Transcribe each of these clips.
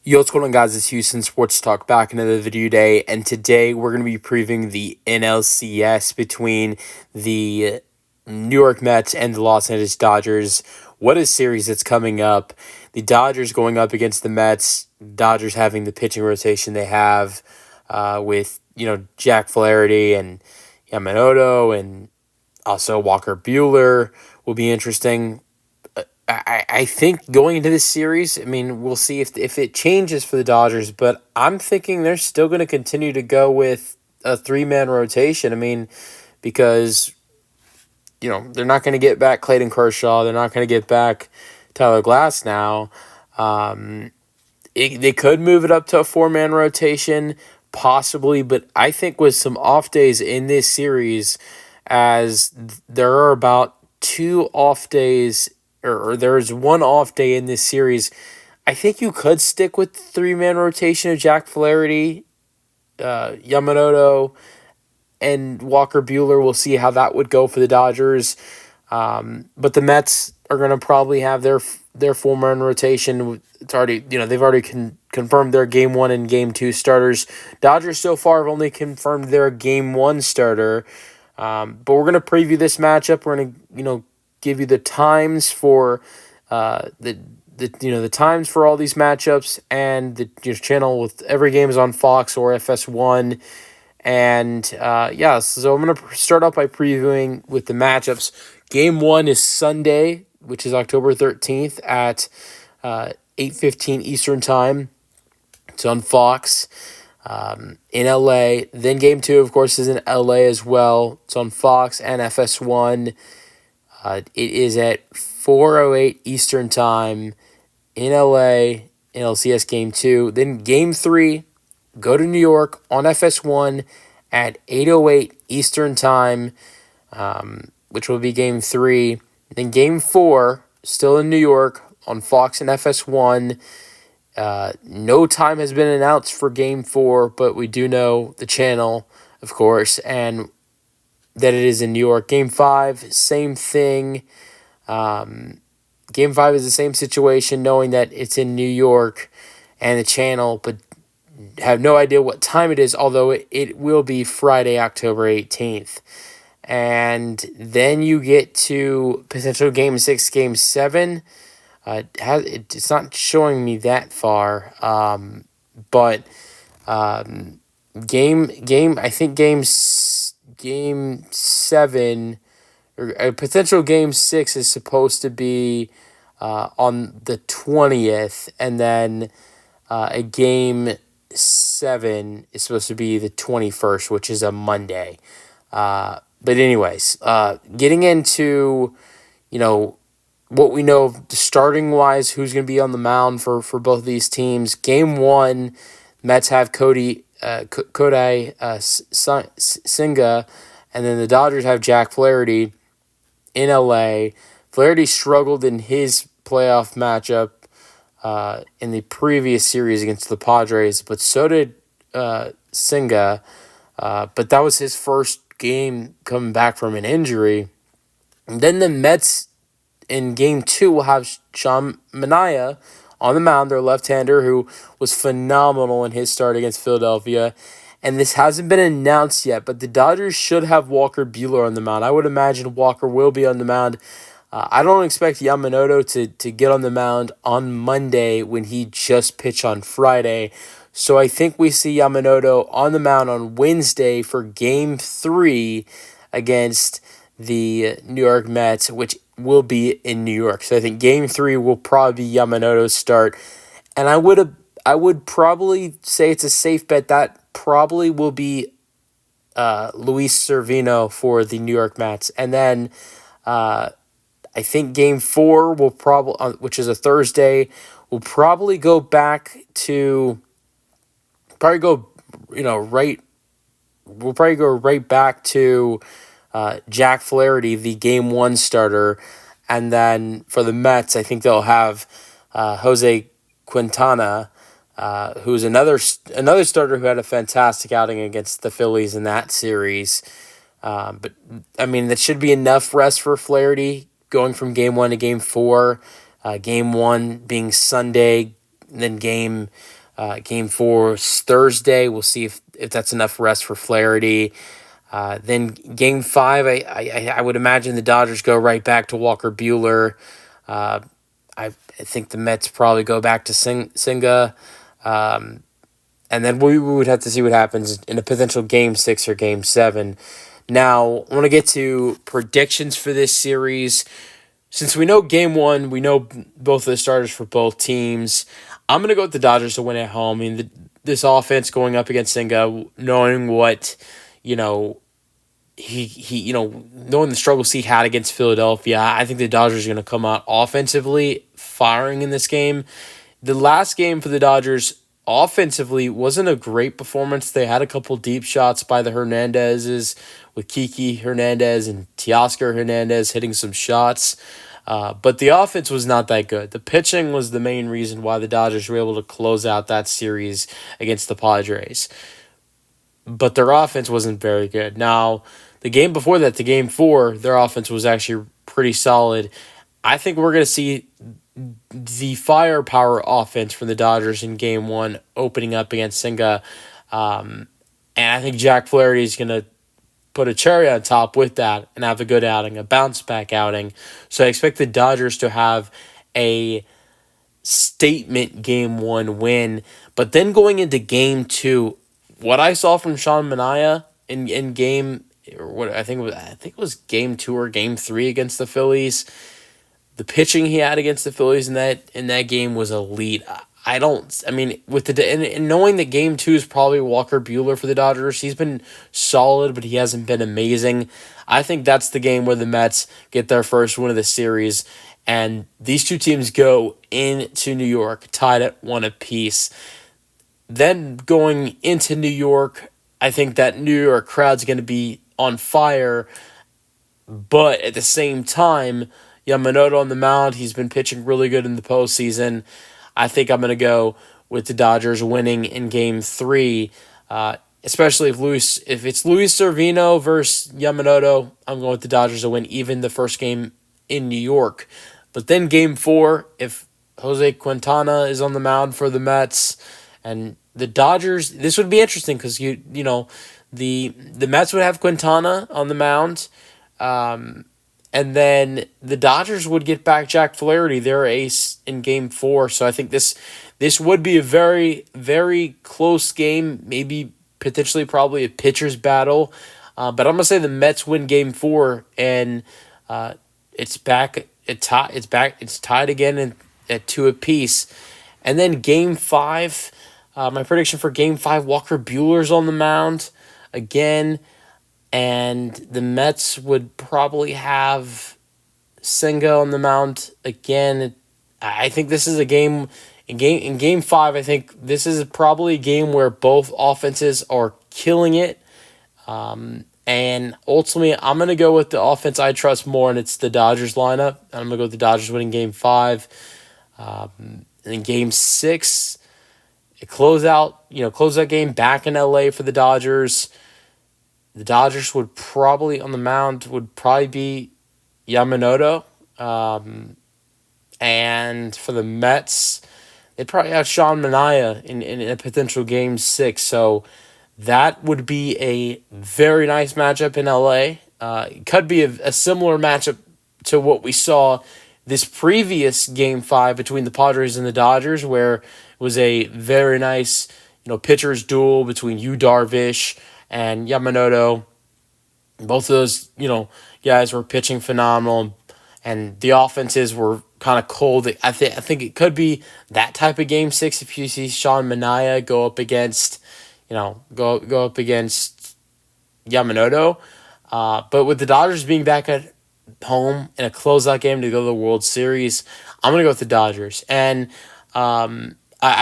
Yo, what's going on, guys? It's Houston Sports Talk back in another video day, and today we're going to be previewing the NLCS between the New York Mets and the Los Angeles Dodgers. What a series that's coming up. The Dodgers going up against the Mets. Dodgers having the pitching rotation they have with, Jack Flaherty and Yamamoto, and also Walker Buehler will be interesting. I think going into this series, we'll see if it changes for the Dodgers, but I'm thinking they're still going to continue to go with a three-man rotation. Because, they're not going to get back Clayton Kershaw. They're not going to get back Tyler Glass now. They could move it up to a four-man rotation, possibly, but I think with some off days in this series, as there are about two off days or there's one off day in this series, I think you could stick with the three-man rotation of Jack Flaherty, Yamamoto, and Walker Buehler. We'll see how that would go for the Dodgers. But the Mets are going to probably have their four-man rotation. It's already, they've already confirmed their Game 1 and Game 2 starters. Dodgers so far have only confirmed their Game 1 starter. But we're going to preview this matchup. We're going to, give you the times for the times for all these matchups, and the channel with every game is on Fox or FS1. And so I'm going to start off by previewing with the matchups. Game 1 is Sunday, which is October 13th at 8:15 Eastern Time. It's on Fox in LA. Then Game 2, of course, is in LA as well. It's on Fox and FS1. It is at 4:08 Eastern Time in LA, NLCS Game 2. Then Game 3, go to New York on FS1 at 8:08 Eastern Time, which will be Game 3. Then Game 4, still in New York on Fox and FS1. No time has been announced for Game 4, but we do know the channel, of course, and that it is in New York. Game 5, same thing. Game 5 is the same situation, knowing that it's in New York and the channel, but have no idea what time it is, although it will be Friday, October 18th. And then you get to potential Game 6, Game 7. It's not showing me that far, but I think Game 7 or a potential Game 6 is supposed to be on the 20th, and then a Game 7 is supposed to be the 21st, which is a Monday. But anyways, getting into, what we know starting-wise, who's going to be on the mound for both of these teams. Game 1, Mets have Kodai Senga, and then the Dodgers have Jack Flaherty in LA. Flaherty struggled in his playoff matchup in the previous series against the Padres, but so did Senga. But that was his first game coming back from an injury. And then the Mets in Game 2 will have Sean Manaea on the mound, their left-hander, who was phenomenal in his start against Philadelphia. And this hasn't been announced yet, but the Dodgers should have Walker Buehler on the mound. I would imagine Walker will be on the mound. I don't expect Yamamoto to get on the mound on Monday when he just pitched on Friday. So I think we see Yamamoto on the mound on Wednesday for Game 3 against the New York Mets, which will be in New York. So I think Game 3 will probably be Yamamoto's start. And I would probably say it's a safe bet that probably will be Luis Cervino for the New York Mets. And then I think Game 4 will probably, which is a Thursday, will probably go back to right back to Jack Flaherty, the Game 1 starter. And then for the Mets, I think they'll have Jose Quintana, who's another starter who had a fantastic outing against the Phillies in that series. But that should be enough rest for Flaherty going from Game 1 to Game 4. Game 1 being Sunday, then game 4 is Thursday. We'll see if that's enough rest for Flaherty. Then game 5, I would imagine the Dodgers go right back to Walker Buehler. I think the Mets probably go back to Singa. And then we would have to see what happens in a potential game 6 or game 7. Now, I want to get to predictions for this series. Since we know game 1, we know both of the starters for both teams. I'm going to go with the Dodgers to win at home. I mean, this offense going up against Singa, knowing what, knowing the struggles he had against Philadelphia, I think the Dodgers are going to come out offensively firing in this game. The last game for the Dodgers offensively wasn't a great performance. They had a couple deep shots by the Hernandezes, with Kiki Hernandez and Teoscar Hernandez hitting some shots. But the offense was not that good. The pitching was the main reason why the Dodgers were able to close out that series against the Padres. But their offense wasn't very good. Now, the game before that, the game 4, their offense was actually pretty solid. I think we're going to see the firepower offense from the Dodgers in game 1 opening up against Singa. And I think Jack Flaherty is going to put a cherry on top with that and have a good outing, a bounce-back outing. So I expect the Dodgers to have a statement game 1 win. But then going into game 2, what I saw from Sean Manaea in game, or what I think it was game 2 or game 3 against the Phillies, the pitching he had against the Phillies in that game was elite. And knowing that game 2 is probably Walker Buehler for the Dodgers, he's been solid, but he hasn't been amazing. I think that's the game where the Mets get their first win of the series, and these two teams go into New York tied at 1 apiece. Then going into New York, I think that New York crowd's going to be on fire, but at the same time, Yamamoto on the mound, he's been pitching really good in the postseason. I think I'm going to go with the Dodgers winning in game 3, especially if it's Luis Cervino versus Yamamoto. I'm going with the Dodgers to win even the first game in New York. But then game 4, if Jose Quintana is on the mound for the Mets, and the Dodgers, this would be interesting because the Mets would have Quintana on the mound, and then the Dodgers would get back Jack Flaherty, their ace, in game 4. So I think this would be a very, very close game, maybe potentially probably a pitcher's battle. But I'm going to say the Mets win game 4, and it's tied again at 2 apiece. And then game 5, my prediction for game 5, Walker Buehler's on the mound again. And the Mets would probably have Senga on the mound again. I think this is a game in game 5. I think this is probably a game where both offenses are killing it. And ultimately, I'm going to go with the offense I trust more, and it's the Dodgers lineup. I'm going to go with the Dodgers winning game 5. And in game 6, close out game back in LA for the Dodgers. The Dodgers would probably, on the mound, would probably be Yamamoto. And for the Mets, they'd probably have Sean Manaea in a potential game 6. So that would be a very nice matchup in LA. It could be a similar matchup to what we saw this previous game 5 between the Padres and the Dodgers, where it was a very nice, pitcher's duel between Yu Darvish and Yamamoto. Both of those, guys were pitching phenomenal, and the offenses were kind of cold. I think it could be that type of game 6 if you see Sean Manaea go up against Yamamoto. But with the Dodgers being back at home in a closeout game to go to the World Series, I'm gonna go with the Dodgers. And I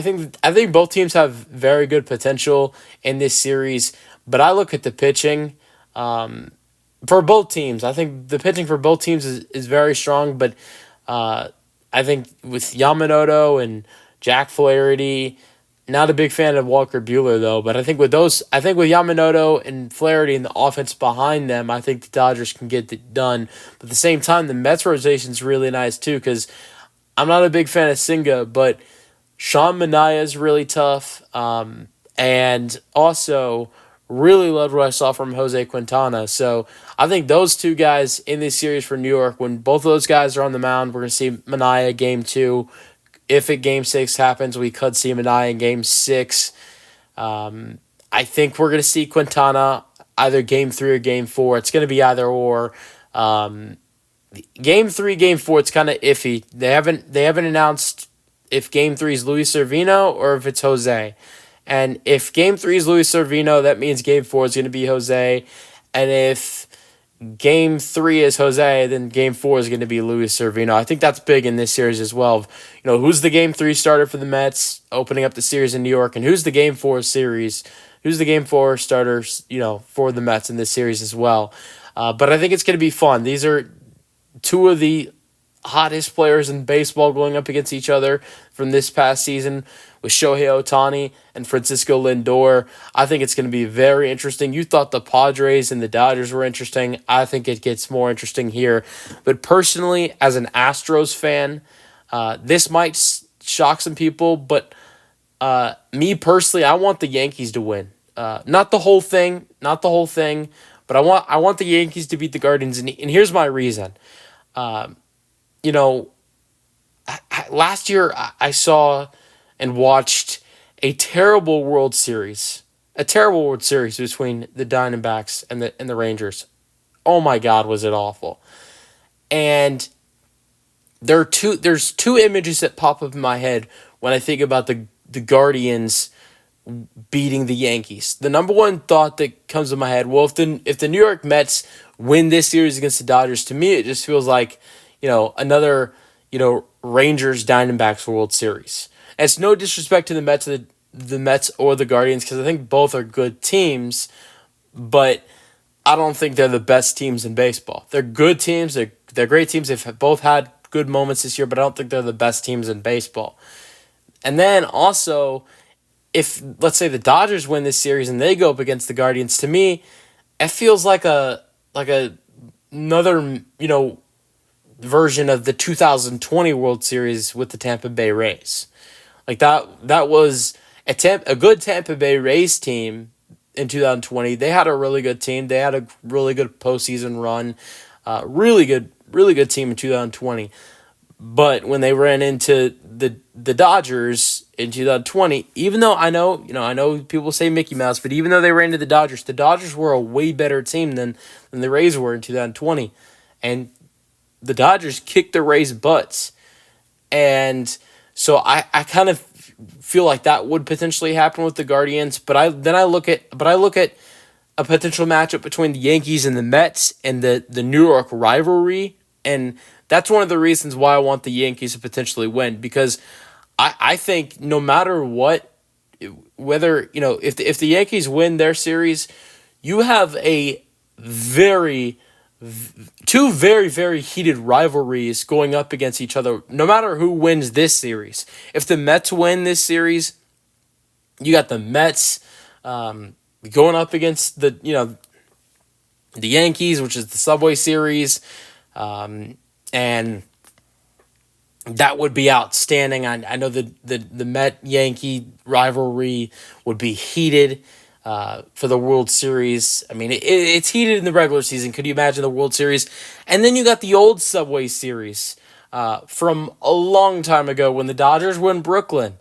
think both teams have very good potential in this series. But I look at the pitching for both teams. I think the pitching for both teams is very strong. But I think with Yamamoto and Jack Flaherty, not a big fan of Walker Buehler though. But I think with Yamamoto and Flaherty and the offense behind them, I think the Dodgers can get it done. But at the same time, the Mets rotation is really nice too, because I'm not a big fan of Senga, but Sean Manaea is really tough. And also really loved what I saw from Jose Quintana. So I think those two guys in this series for New York, when both of those guys are on the mound, we're going to see Manaea game 2. If a game 6 happens, we could see Manaea in game 6. I think we're going to see Quintana either game 3 or game 4. It's going to be either or. Game 3, game 4, it's kind of iffy. They haven't announced if game 3 is Luis Servino or if it's Jose. And if game 3 is Luis Servino, that means game 4 is going to be Jose. And if game 3 is Jose, then game 4 is going to be Luis Servino. I think that's big in this series as well. Who's the game 3 starter for the Mets opening up the series in New York, and who's the game 4 series? Who's the game 4 starters, for the Mets in this series as well? But I think it's going to be fun. These are two of the hottest players in baseball going up against each other from this past season with Shohei Ohtani and Francisco Lindor. I think it's going to be very interesting. You thought the Padres and the Dodgers were interesting. I think it gets more interesting here. But personally, as an Astros fan, this might shock some people, but me personally, I want the Yankees to win. Not the whole thing, but I want the Yankees to beat the Guardians, and here's my reason. Last year I saw and watched a terrible World Series between the Diamondbacks and the Rangers. Oh my God, was it awful! And there's two images that pop up in my head when I think about the Guardians beating the Yankees. The number one thought that comes to my head, well, if the New York Mets win this series against the Dodgers, to me it just feels like, another, Rangers Diamondbacks World Series. And it's no disrespect to the Mets or the Guardians, because I think both are good teams, but I don't think they're the best teams in baseball. They're good teams, they're great teams, they've both had good moments this year, but I don't think they're the best teams in baseball. And then also, if, let's say, the Dodgers win this series and they go up against the Guardians, to me, it feels like another, version of the 2020 World Series with the Tampa Bay Rays. Like that was a good Tampa Bay Rays team in 2020. They had a really good team. They had a really good postseason run. Really good team in 2020. But when they ran into the Dodgers in 2020, even though I know people say Mickey Mouse, but even though they ran into the Dodgers were a way better team than the Rays were in 2020. And the Dodgers kicked the Rays' butts. And so I kind of feel like that would potentially happen with the Guardians, but I look at a potential matchup between the Yankees and the Mets and the New York rivalry, and that's one of the reasons why I want the Yankees to potentially win, because I think no matter what, whether, if the Yankees win their series, you have two very, very heated rivalries going up against each other, no matter who wins this series. If the Mets win this series, you got the Mets going up against the Yankees, which is the Subway Series, and that would be outstanding. I know the Met-Yankee rivalry would be heated for the World Series. I mean, it's heated in the regular season. Could you imagine the World Series? And then you got the old Subway Series from a long time ago when the Dodgers were in Brooklyn.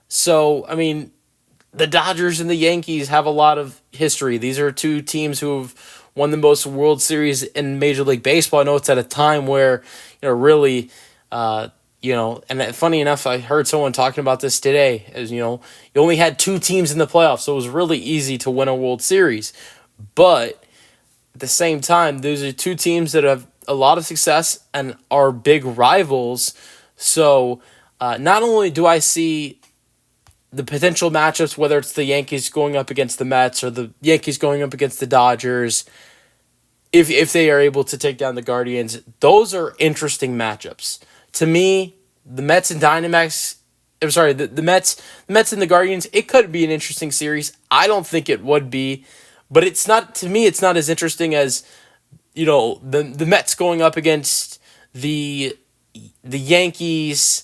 So, I mean, the Dodgers and the Yankees have a lot of history. These are two teams who have won the most World Series in Major League Baseball. I know it's at a time where, really, and funny enough, I heard someone talking about this today, as you only had two teams in the playoffs, so it was really easy to win a World Series. But at the same time, those are two teams that have a lot of success and are big rivals. So not only do I see the potential matchups, whether it's the Yankees going up against the Mets or the Yankees going up against the Dodgers, if they are able to take down the Guardians, those are interesting matchups. To me, the Mets and Diamondbacks, the Mets and the Guardians, it could be an interesting series. I don't think it would be, but it's not, to me, it's not as interesting as, the Mets going up against the Yankees,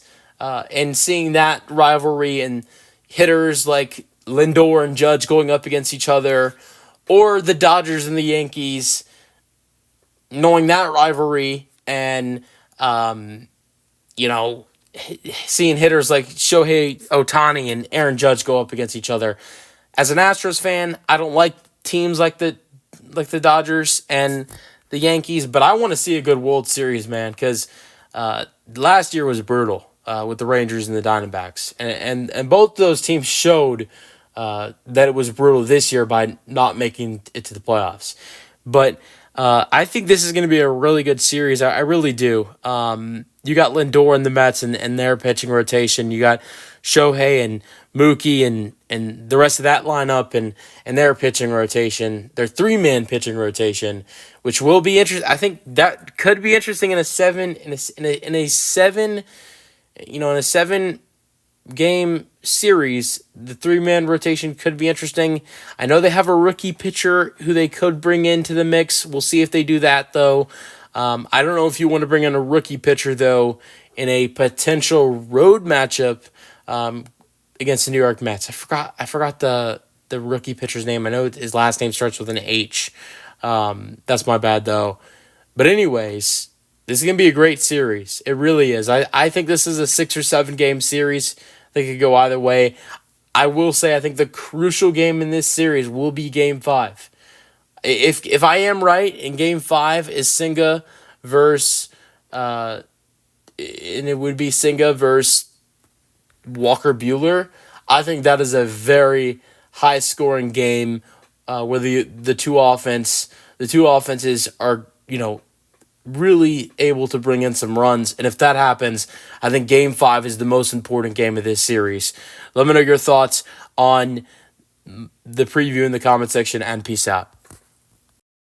and seeing that rivalry and hitters like Lindor and Judge going up against each other, or the Dodgers and the Yankees, knowing that rivalry and you know, seeing hitters like Shohei Ohtani and Aaron Judge go up against each other. As an Astros fan, I don't like teams like the Dodgers and the Yankees, but I want to see a good World Series, man, because last year was brutal with the Rangers and the Diamondbacks, and both those teams showed that it was brutal this year by not making it to the playoffs. But I think this is going to be a really good series. I really do. You got Lindor and the Mets and their pitching rotation. You got Shohei and Mookie and the rest of that lineup and their pitching rotation. Their 3-man pitching rotation, which will be interesting. I think that could be interesting in a 7-game series. The 3-man rotation could be interesting. I know they have a rookie pitcher who they could bring into the mix. We'll see if they do that, though. I don't know if you want to bring in a rookie pitcher, though, in a potential road matchup against the New York Mets. I forgot the rookie pitcher's name. I know his last name starts with an H. That's my bad, though. But anyways, this is going to be a great series. It really is. I think this is a 6 or 7 game series. They could go either way. I will say I think the crucial game in this series will be Game 5. If I am right, in Game 5 is Senga versus and it would be Senga versus Walker Buehler. I think that is a very high scoring game where the two offenses are, really able to bring in some runs. And if that happens, I think Game 5 is the most important game of this series. Let me know your thoughts on the preview in the comment section, and peace out.